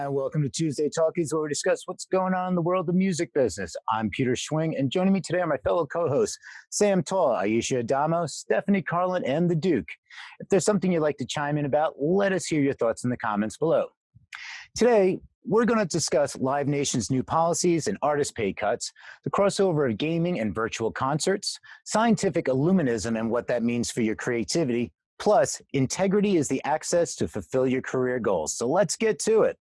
And welcome to Tuesday Talkies, where we discuss what's going on in the world of music business. I'm Peter Schwing, and joining me today are my fellow co-hosts, Sam Tall, Ayesha Adamo, Stephanie Carlin, and the Duke. If there's something you'd like to chime in about, let us hear your thoughts in the comments below. Today, we're going to discuss Live Nation's new policies and artist pay cuts, the crossover of gaming and virtual concerts, scientific illuminism and what that means for your creativity, plus integrity is the access to fulfill your career goals. So let's get to it.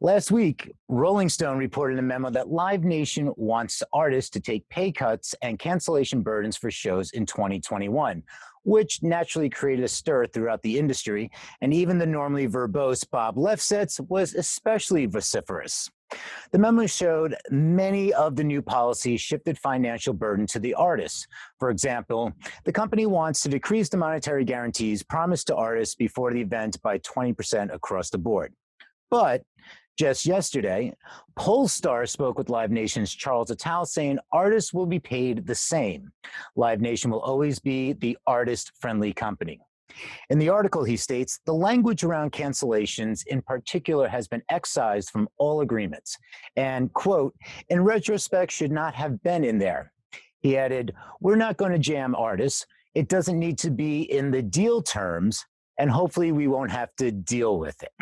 Last week, Rolling Stone reported a memo that Live Nation wants artists to take pay cuts and cancellation burdens for shows in 2021, which naturally created a stir throughout the industry, and even the normally verbose Bob Lefsetz was especially vociferous. The memo showed many of the new policies shifted financial burden to the artists. For example, the company wants to decrease the monetary guarantees promised to artists before the event by 20% across the board. But just yesterday, Polestar spoke with Live Nation's Charles Attal, saying artists will be paid the same. Live Nation will always be the artist-friendly company. In the article, he states, the language around cancellations in particular has been excised from all agreements and, quote, in retrospect should not have been in there. He added, we're not going to jam artists. It doesn't need to be in the deal terms, and hopefully we won't have to deal with it.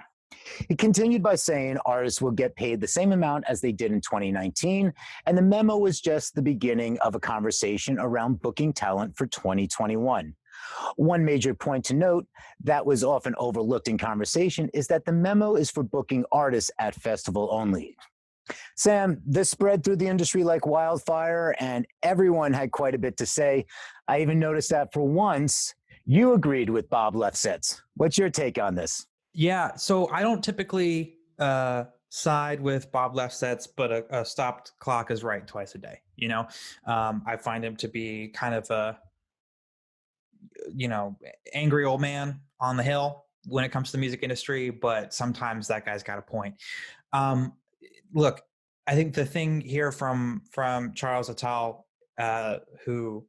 He continued by saying artists will get paid the same amount as they did in 2019, and the memo was just the beginning of a conversation around booking talent for 2021. One major point to note that was often overlooked in conversation is that the memo is for booking artists at festival only. Sam, this spread through the industry like wildfire, and everyone had quite a bit to say. I even noticed that for once, you agreed with Bob Lefsetz. What's your take on this? Yeah, so I don't typically side with Bob Lefsetz, but a stopped clock is right twice a day. I find him to be kind of a angry old man on the hill when it comes to the music industry, but sometimes that guy's got a point. Look, I think the thing here from Charles Attal, who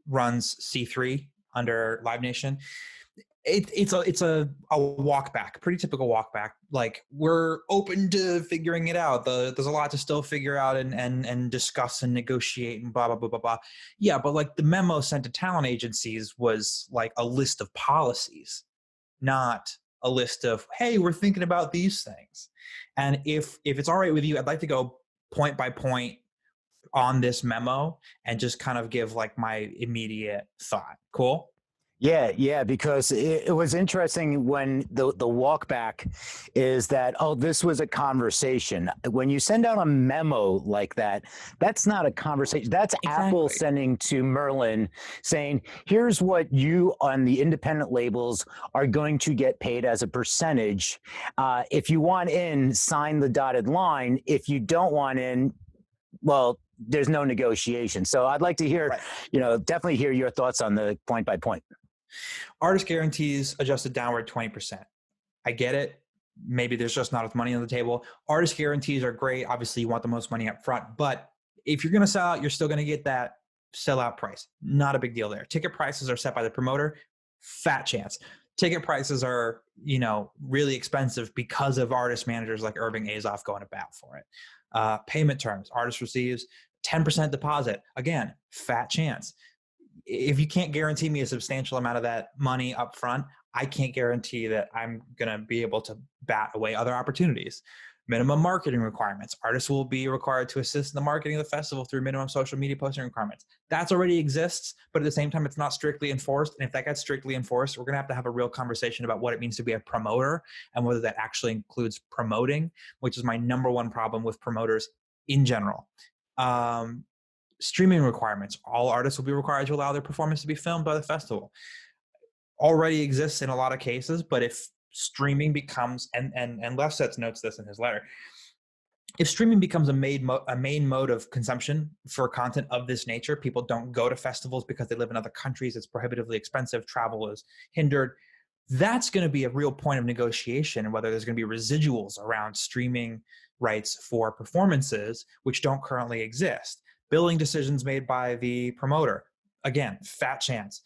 runs C3 under Live Nation, it's a walk back, pretty typical walk back. Like, we're open to figuring it out. There's a lot to still figure out and discuss and negotiate and blah, blah, blah, blah, blah. Yeah, but like the memo sent to talent agencies was like a list of policies, not a list of, hey, we're thinking about these things. And if it's all right with you, I'd like to go point by point on this memo and just kind of give like my immediate thought. Cool? Yeah, because it was interesting when the walk back is that, oh, this was a conversation. When you send out a memo like that, that's not a conversation. That's exactly. Apple sending to Merlin saying, here's what you on the independent labels are going to get paid as a percentage. If you want in, sign the dotted line. If you don't want in, well, there's no negotiation. So I'd like to hear, definitely hear your thoughts on the point by point. Artist guarantees adjusted downward 20%. I get it. Maybe there's just not enough money on the table. Artist guarantees are great. Obviously, you want the most money up front. But if you're going to sell out, you're still going to get that sellout price. Not a big deal there. Ticket prices are set by the promoter. Fat chance. Ticket prices are, really expensive because of artist managers like Irving Azoff going to bat for it. Payment terms. Artist receives 10% deposit. Again, fat chance. If you can't guarantee me a substantial amount of that money up front, I can't guarantee that I'm going to be able to bat away other opportunities. Minimum marketing requirements. Artists will be required to assist in the marketing of the festival through minimum social media posting requirements. That's already exists, but at the same time, it's not strictly enforced. And if that gets strictly enforced, we're going to have a real conversation about what it means to be a promoter and whether that actually includes promoting, which is my number one problem with promoters in general. Streaming requirements. All artists will be required to allow their performance to be filmed by the festival. Already exists in a lot of cases, but if streaming becomes, and Lefsetz notes this in his letter, if streaming becomes a main mode of consumption for content of this nature, people don't go to festivals because they live in other countries, it's prohibitively expensive, travel is hindered, that's going to be a real point of negotiation, and whether there's going to be residuals around streaming rights for performances, which don't currently exist. Billing decisions made by the promoter. Again, fat chance.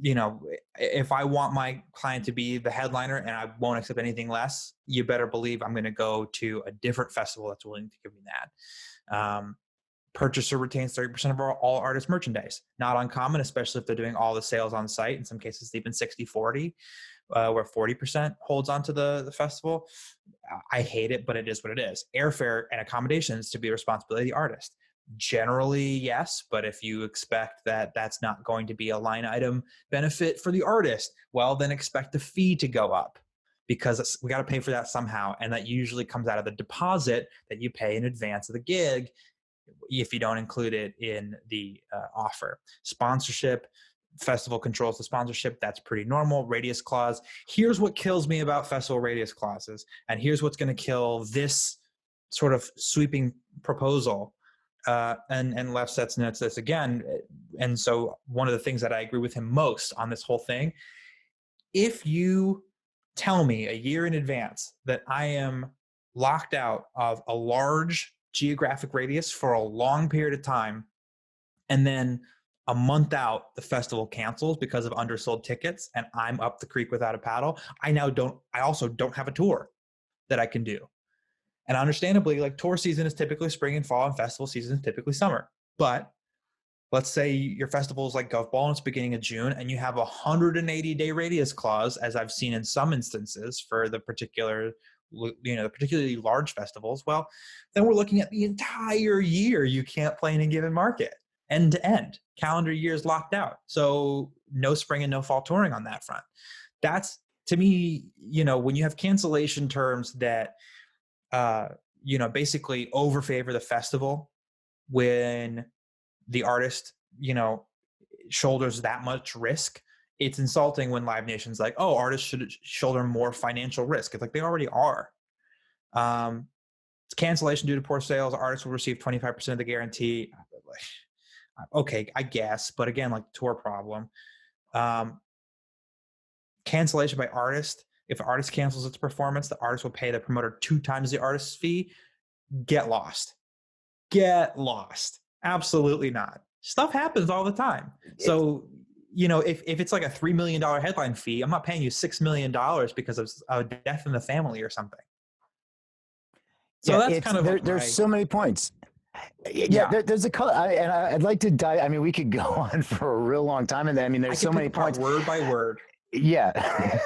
you know, if I want my client to be the headliner and I won't accept anything less, you better believe I'm going to go to a different festival that's willing to give me that. Purchaser retains 30% of all artist merchandise. Not uncommon, especially if they're doing all the sales on site. In some cases, even 60-40, where 40% holds onto the festival. I hate it, but it is what it is. Airfare and accommodations to be a responsibility of the artist. Generally, yes, but if you expect that that's not going to be a line item benefit for the artist, well, then expect the fee to go up, because we got to pay for that somehow. And that usually comes out of the deposit that you pay in advance of the gig if you don't include it in the offer. Sponsorship, festival controls the sponsorship. That's pretty normal. Radius clause. Here's what kills me about festival radius clauses, and here's what's going to kill this sort of sweeping proposal. And Lev sets notes this again. And so one of the things that I agree with him most on this whole thing, if you tell me a year in advance that I am locked out of a large geographic radius for a long period of time, and then a month out the festival cancels because of undersold tickets and I'm up the creek without a paddle, I also don't have a tour that I can do. And understandably, like, tour season is typically spring and fall, and festival season is typically summer. But let's say your festival is like Gov Ball and it's beginning of June, and you have a 180-day radius clause, as I've seen in some instances for the particularly large festivals. Well, then we're looking at the entire year you can't play in a given market, end to end. Calendar year is locked out. So no spring and no fall touring on that front. That's, to me, when you have cancellation terms that basically overfavor the festival when the artist, shoulders that much risk. It's insulting when Live Nation's like, oh, artists should shoulder more financial risk. It's like, they already are. Cancellation due to poor sales, artists will receive 25% of the guarantee. Okay, I guess, but again, like, tour problem. Cancellation by artist. If the artist cancels its performance, the artist will pay the promoter 2 times the artist's fee. Get lost. Absolutely not. Stuff happens all the time. So, if it's like a $3 million headline fee, I'm not paying you $6 million because of a death in the family or something. So that's kind of there's so many points. There's a color, and I'd like to dive. I mean, we could go on for a real long time, and there's so many points, word by word. Yeah.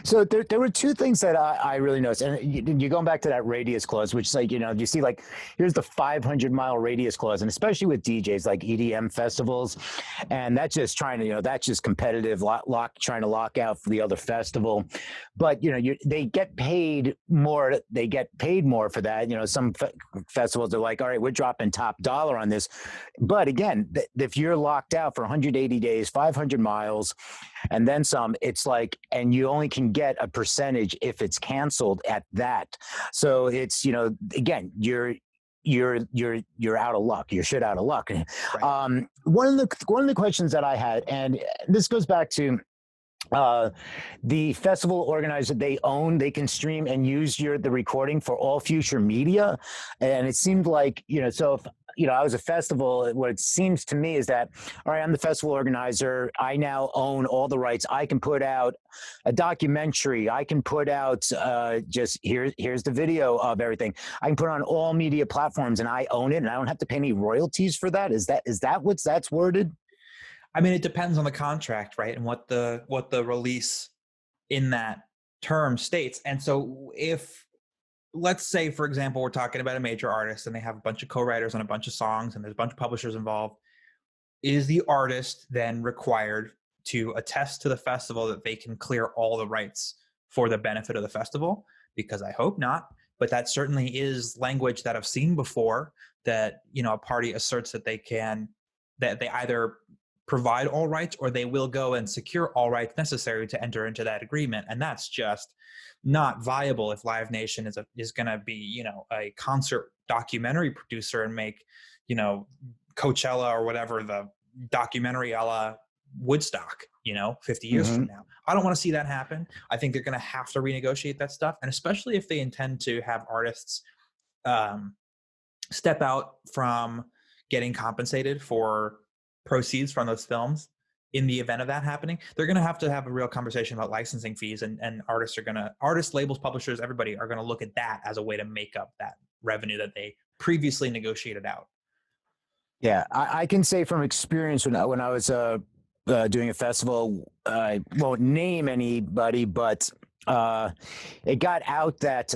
So there were 2 things that I really noticed, and you're going back to that radius clause, which is like, you see, like, here's the 500-mile radius clause, and especially with DJs like EDM festivals, and that's just trying to, that's just competitive trying to lock out for the other festival. But they get paid more. They get paid more for that. Some festivals are like, all right, we're dropping top dollar on this. But again, if you're locked out for 180 days, 500 miles, and then some, it's like, and you only can get a percentage if it's canceled at that. So it's, again, you're out of luck. You're shit out of luck. Right. One of the questions that I had, and this goes back to the festival organizer, they can stream and use the recording for all future media. And it seemed like, so if, I was a festival, what it seems to me is that, all right, I'm the festival organizer. I now own all the rights. I can put out a documentary. I can put out just here's the video of everything. I can put it on all media platforms, and I own it, and I don't have to pay any royalties for that. Is that that's worded? I mean, it depends on the contract, right? And what the release in that term states. And so if, let's say, for example, we're talking about a major artist and they have a bunch of co-writers on a bunch of songs and there's a bunch of publishers involved, is the artist then required to attest to the festival that they can clear all the rights for the benefit of the festival? Because I hope not, but that certainly is language that I've seen before, that, a party asserts that they either provide all rights or they will go and secure all rights necessary to enter into that agreement. And that's just not viable if Live Nation is going to be, a concert documentary producer and make, Coachella or whatever, the documentary a la Woodstock, 50 years from now. I don't want to see that happen. I think they're going to have to renegotiate that stuff. And especially if they intend to have artists step out from getting compensated for proceeds from those films, in the event of that happening, they're going to have a real conversation about licensing fees, and artists, labels, publishers, everybody are going to look at that as a way to make up that revenue that they previously negotiated out. Yeah, I can say from experience when I was doing a festival, I won't name anybody, but it got out that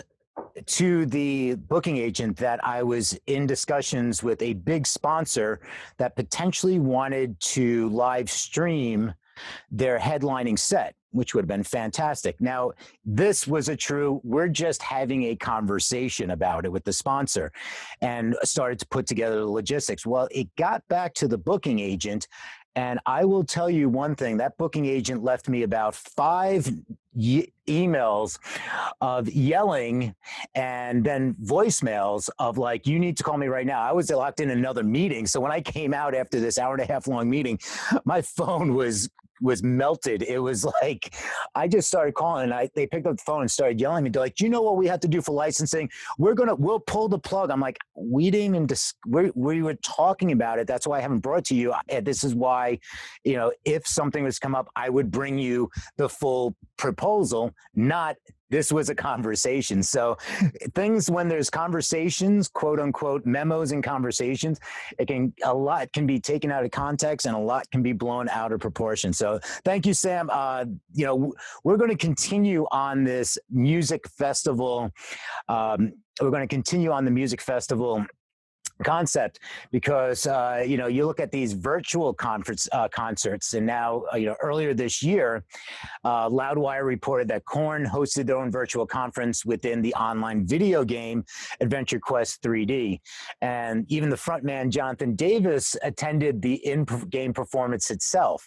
to the booking agent that I was in discussions with a big sponsor that potentially wanted to live stream their headlining set, which would have been fantastic. Now, this was we're just having a conversation about it with the sponsor and started to put together the logistics. Well, it got back to the booking agent. And I will tell you one thing, that booking agent left me about 5 emails of yelling and then voicemails of like, you need to call me right now. I was locked in another meeting. So when I came out after this hour and a half long meeting, my phone was melted. It was like, I just started calling and they picked up the phone and started yelling at me. They're like, do you know what we have to do for licensing? We'll pull the plug. I'm like, we didn't even, we were talking about it. That's why I haven't brought it to you. And this is why, if something was come up, I would bring you the full proposal, not this was a conversation. So things, when there's conversations, quote unquote, memos and conversations, a lot can be taken out of context and a lot can be blown out of proportion. So thank you, Sam. We're going to continue on this music festival. We're going to continue on the music festival concept because you look at these virtual concerts, and now earlier this year Loudwire reported that Korn hosted their own virtual conference within the online video game Adventure Quest 3D, and even the frontman Jonathan Davis attended the in-game performance itself.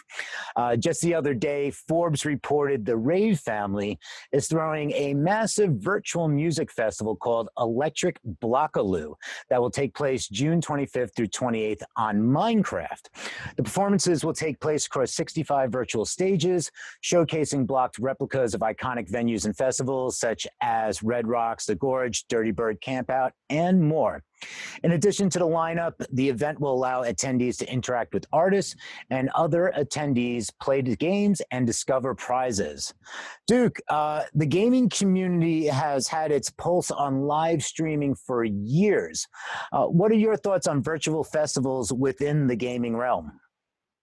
Just the other day, Forbes reported the Rave family is throwing a massive virtual music festival called Electric Blockaloo that will take place June 25th through 28th on Minecraft. The performances will take place across 65 virtual stages, showcasing blocked replicas of iconic venues and festivals such as Red Rocks, The Gorge, Dirty Bird Campout, and more. In addition to the lineup, the event will allow attendees to interact with artists and other attendees, play the games, and discover prizes. Duke, the gaming community has had its pulse on live streaming for years. What are your thoughts on virtual festivals within the gaming realm?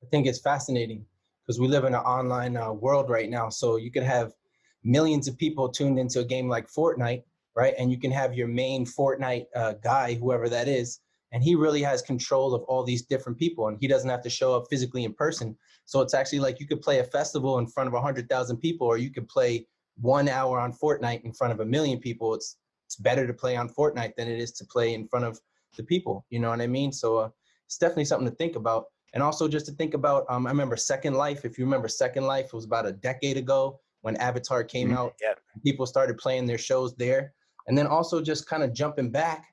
I think it's fascinating because we live in an online world right now. So you could have millions of people tuned into a game like Fortnite, right? And you can have your main Fortnite guy, whoever that is, and he really has control of all these different people, and he doesn't have to show up physically in person. So it's actually like you could play a festival in front of 100,000 people, or you could play 1 hour on Fortnite in front of 1 million people. It's better to play on Fortnite than it is to play in front of the people. You know what I mean? So it's definitely something to think about. And also just to think about, I remember Second Life. If you remember Second Life, it was about a decade ago when Avatar came out. Yeah. People started playing their shows there. And then also just kind of jumping back,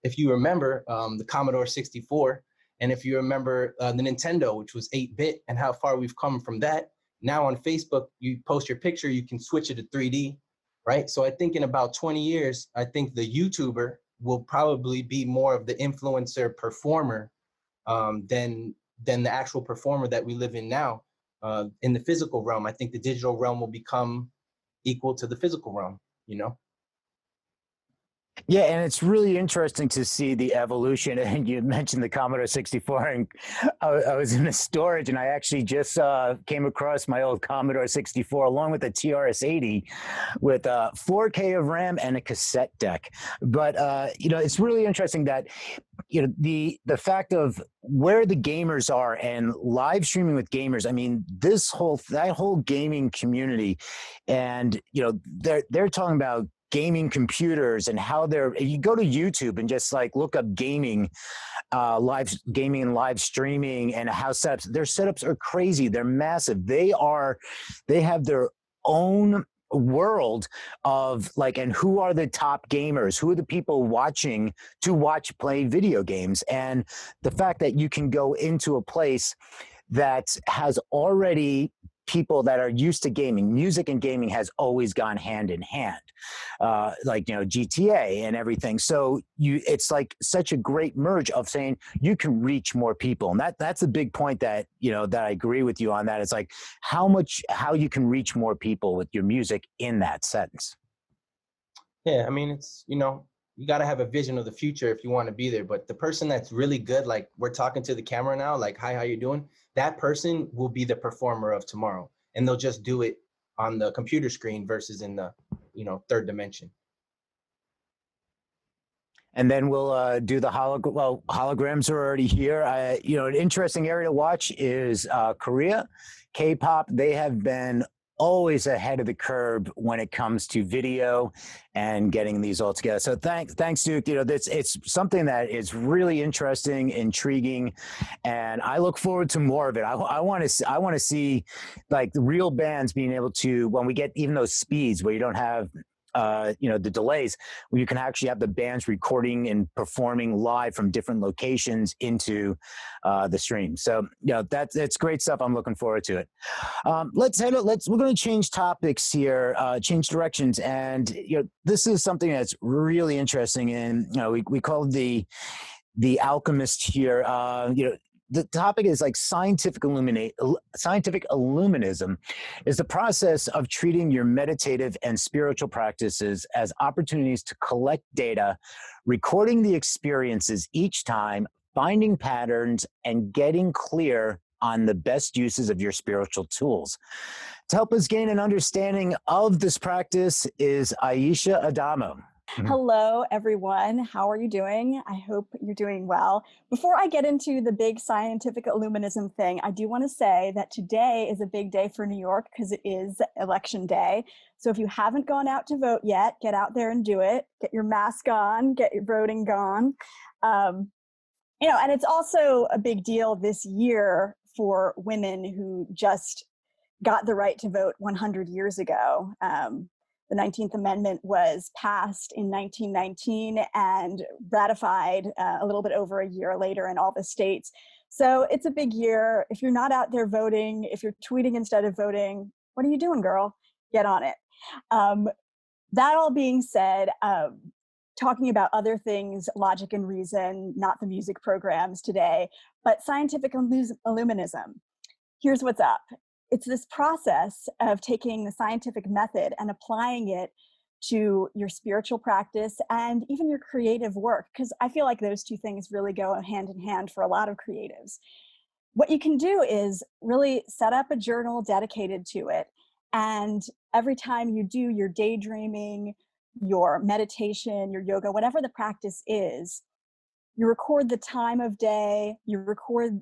if you remember the Commodore 64, and if you remember the Nintendo, which was 8-bit, and how far we've come from that. Now on Facebook, you post your picture, you can switch it to 3D, right? So I think in about 20 years, I think the YouTuber will probably be more of the influencer performer than the actual performer that we live in now in the physical realm. I think the digital realm will become equal to the physical realm, Yeah, and it's really interesting to see the evolution. And you mentioned the Commodore 64, and I was in the storage, and I actually just came across my old Commodore 64 along with the TRS-80 with 4K of RAM and a cassette deck. But it's really interesting that the fact of where the gamers are and live streaming with gamers. I mean, that whole gaming community, and they're talking about gaming computers and how you go to YouTube and just like look up gaming and live streaming and how their setups are crazy. They're massive. They have their own world of like, and who are the top gamers? Who are the people watching to play video games? And the fact that you can go into a place that has already people that are used to gaming. Music and gaming has always gone hand in hand, like, GTA and everything. So it's like such a great merge of saying you can reach more people. And that's a big point that, that I agree with you on that. It's like how you can reach more people with your music in that sense. Yeah, I mean, it's, you got to have a vision of the future if you want to be there. But the person that's really good, like we're talking to the camera now, like, hi, how you doing? That person will be the performer of tomorrow. And they'll just do it on the computer screen versus in the, third dimension. And then we'll do the holograms are already here. An interesting area to watch is Korea. K-pop, they have been always ahead of the curve when it comes to video and getting these all together. So thanks, Duke. It's something that is really interesting, intriguing, and I look forward to more of it. I want to see like the real bands being able to, when we get even those speeds where you don't have the delays, where you can actually have the bands recording and performing live from different locations into the stream. So that's great stuff. I'm looking forward to it. We're going to change topics here, change directions, and this is something that's really interesting. And we call the alchemist here. The topic is like scientific illuminism is the process of treating your meditative and spiritual practices as opportunities to collect data, recording the experiences each time, finding patterns, and getting clear on the best uses of your spiritual tools. To help us gain an understanding of this practice is Ayesha Adamo. Hello, everyone. How are you doing? I hope you're doing well. Before I get into the big scientific illuminism thing, I do want to say that today is a big day for New York because it is election day. So if you haven't gone out to vote yet, get out there and do it. Get your mask on, get your voting gone. And it's also a big deal this year for women who just got the right to vote 100 years ago. The 19th Amendment was passed in 1919 and ratified a little bit over a year later in all the states. So it's a big year. If you're not out there voting, if you're tweeting instead of voting, what are you doing, girl? Get on it. That all being said, talking about other things, logic and reason, not the music programs today, but scientific illuminism. Here's what's up. It's this process of taking the scientific method and applying it to your spiritual practice and even your creative work, because I feel like those two things really go hand in hand for a lot of creatives. What you can do is really set up a journal dedicated to it. And every time you do your daydreaming, your meditation, your yoga, whatever the practice is, you record the time of day, you record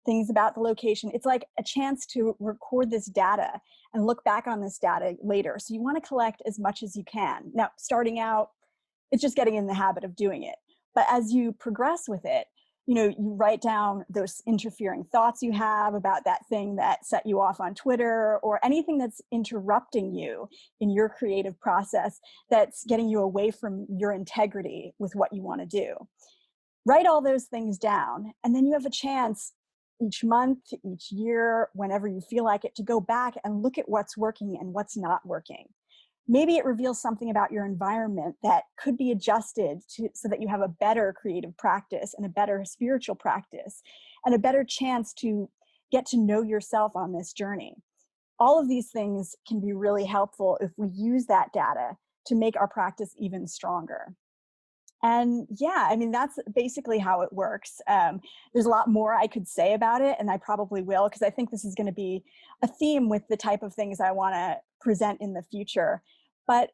things about the location. It's like a chance to record this data and look back on this data later. So you want to collect as much as you can. Now, starting out, it's just getting in the habit of doing it. But as you progress with it, you write down those interfering thoughts you have about that thing that set you off on Twitter or anything that's interrupting you in your creative process that's getting you away from your integrity with what you want to do. Write all those things down, and then you have a chance each month, each year, whenever you feel like it, to go back and look at what's working and what's not working. Maybe it reveals something about your environment that could be adjusted so that you have a better creative practice and a better spiritual practice and a better chance to get to know yourself on this journey. All of these things can be really helpful if we use that data to make our practice even stronger. And that's basically how it works. There's a lot more I could say about it, and I probably will, because I think this is going to be a theme with the type of things I want to present in the future. But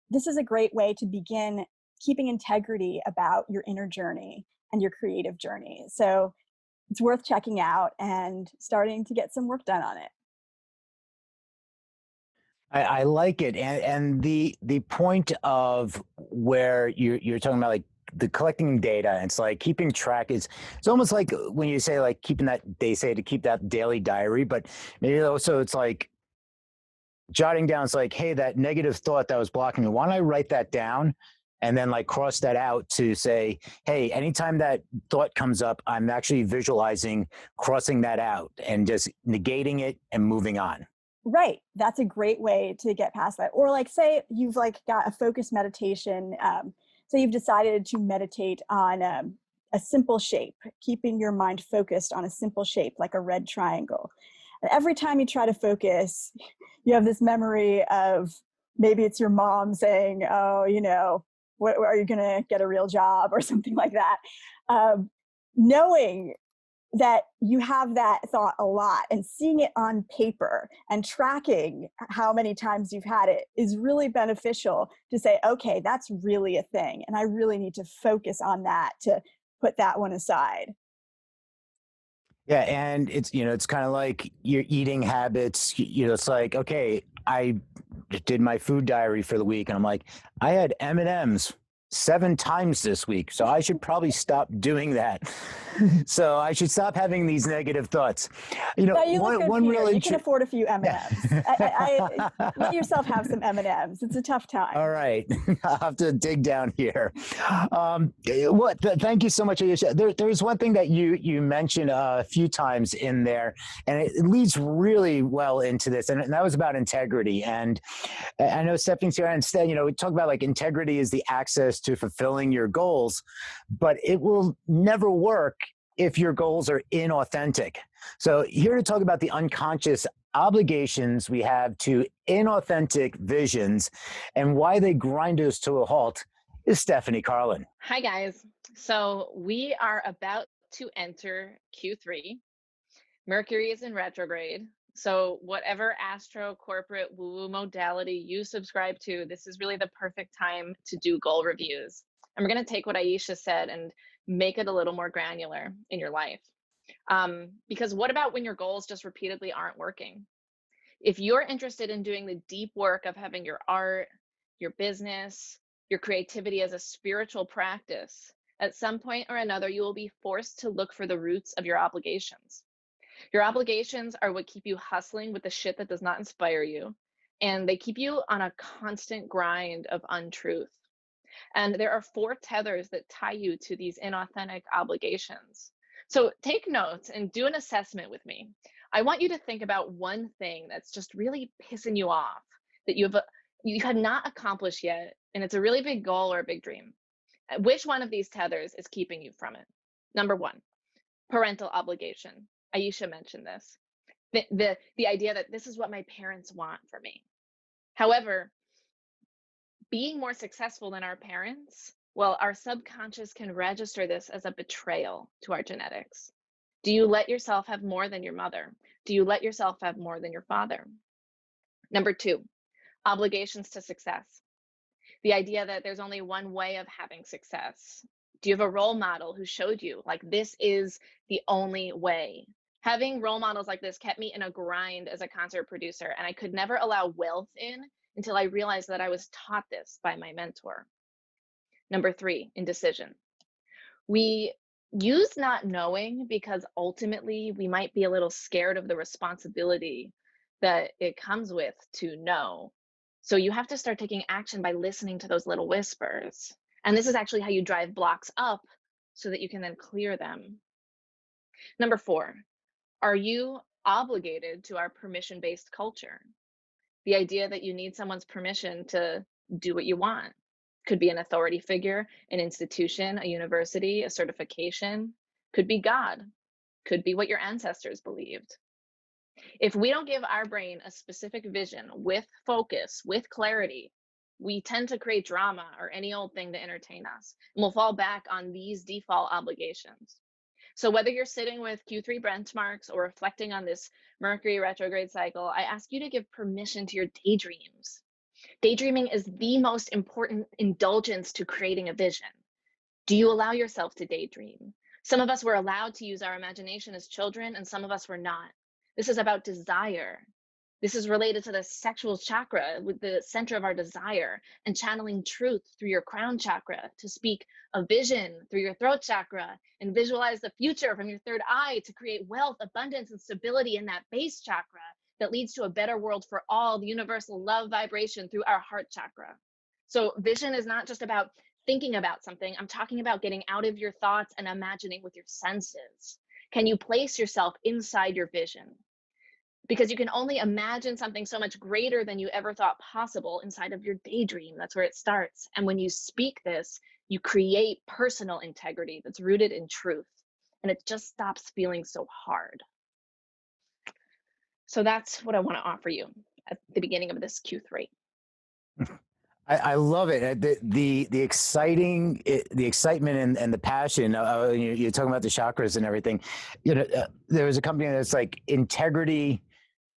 this is a great way to begin keeping integrity about your inner journey and your creative journey. So it's worth checking out and starting to get some work done on it. I like it, and the point of where you're talking about, like the collecting data, it's like keeping track. It's almost like when you say like keeping that, they say to keep that daily diary, but maybe also it's like jotting down. It's like, hey, that negative thought that was blocking me, why don't I write that down? And then like cross that out to say, hey, anytime that thought comes up, I'm actually visualizing crossing that out and just negating it and moving on. Right. That's a great way to get past that. Or like say you've like got a focused meditation. So you've decided to meditate on a simple shape, keeping your mind focused on a simple shape like a red triangle. And every time you try to focus, you have this memory of maybe it's your mom saying, oh, you know, what are you going to get a real job or something like that. Knowing that you have that thought a lot and seeing it on paper and tracking how many times you've had it is really beneficial to say, okay, that's really a thing. And I really need to focus on that to put that one aside. Yeah, and it's it's kind of like your eating habits. It's like, okay, I did my food diary for the week, and I'm like, I had M&Ms 7 times this week, so I should probably stop doing that. So I should stop having these negative thoughts. Yeah, you look good, One Peter. really You can afford a few M&Ms. Let yourself have some M&Ms. It's a tough time. All right, I'll have to dig down here. Thank you so much, Ayesha. There's one thing that you mentioned a few times in there, and it leads really well into this, and that was about integrity. And I know Stephanie's here, and instead, we talk about like integrity is the access to fulfilling your goals, but it will never work if your goals are inauthentic. So here to talk about the unconscious obligations we have to inauthentic visions and why they grind us to a halt is Stephanie Carlin. Hi, guys. So we are about to enter Q3. Mercury is in retrograde. So whatever astro corporate woo-woo modality you subscribe to, this is really the perfect time to do goal reviews. And we're going to take what Ayesha said and make it a little more granular in your life. Because what about when your goals just repeatedly aren't working? If you're interested in doing the deep work of having your art, your business, your creativity as a spiritual practice, at some point or another, you will be forced to look for the roots of your obligations. Your obligations are what keep you hustling with the shit that does not inspire you, and they keep you on a constant grind of untruth. And there are 4 tethers that tie you to these inauthentic obligations. So take notes and do an assessment with me. I want you to think about one thing that's just really pissing you off that you have not accomplished yet, and it's a really big goal or a big dream. Which one of these tethers is keeping you from it? Number 1, parental obligation. Ayesha mentioned this. The idea that this is what my parents want for me. However, being more successful than our parents, well, our subconscious can register this as a betrayal to our genetics. Do you let yourself have more than your mother? Do you let yourself have more than your father? Number 2, obligations to success. The idea that there's only one way of having success. Do you have a role model who showed you, like, this is the only way? Having role models like this kept me in a grind as a concert producer, and I could never allow wealth in until I realized that I was taught this by my mentor. Number 3, indecision. We use not knowing because ultimately we might be a little scared of the responsibility that it comes with to know. So you have to start taking action by listening to those little whispers. And this is actually how you drive blocks up so that you can then clear them. Number 4, are you obligated to our permission-based culture? The idea that you need someone's permission to do what you want. Could be an authority figure, an institution, a university, a certification. Could be God. Could be what your ancestors believed. If we don't give our brain a specific vision with focus, with clarity, we tend to create drama or any old thing to entertain us. And we'll fall back on these default obligations. So whether you're sitting with Q3 benchmarks or reflecting on this Mercury retrograde cycle, I ask you to give permission to your daydreams. Daydreaming is the most important indulgence to creating a vision. Do you allow yourself to daydream? Some of us were allowed to use our imagination as children, and some of us were not. This is about desire. This is related to the sexual chakra, with the center of our desire, and channeling truth through your crown chakra to speak a vision through your throat chakra and visualize the future from your third eye to create wealth, abundance, and stability in that base chakra that leads to a better world for all, the universal love vibration through our heart chakra. So vision is not just about thinking about something. I'm talking about getting out of your thoughts and imagining with your senses. Can you place yourself inside your vision? because you can only imagine something so much greater than you ever thought possible inside of your daydream. That's where it starts. And when you speak this, you create personal integrity that's rooted in truth, and it just stops feeling so hard. So that's what I want to offer you at the beginning of this Q3. I love it. The excitement and the passion. You're talking about the chakras and everything. There was a company that's like integrity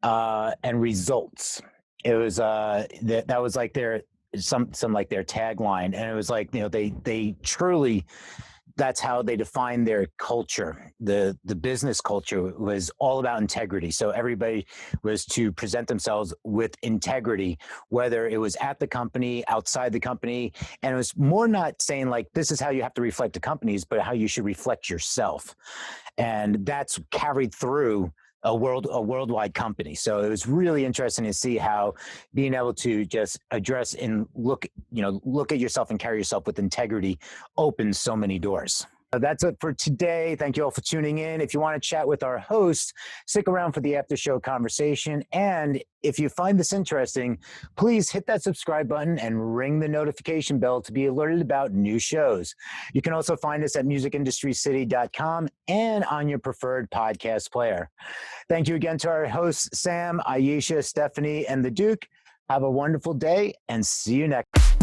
and results. It was that was like their some like their tagline, and it was like they truly, that's how they define their culture. The business culture was all about integrity. So everybody was to present themselves with integrity, whether it was at the company, outside the company. And it was more not saying like, this is how you have to reflect the companies, but how you should reflect yourself. And that's carried through a worldwide company. So it was really interesting to see how being able to just address and look at yourself and carry yourself with integrity opens so many doors. That's it for today. Thank you all for tuning in. If you want to chat with our host, stick around for the after show conversation. And if you find this interesting, please hit that subscribe button and ring the notification bell to be alerted about new shows. You can also find us at musicindustrycity.com and on your preferred podcast player. Thank you again to our hosts, Sam, Ayesha, Stephanie, and the Duke. Have a wonderful day and see you next.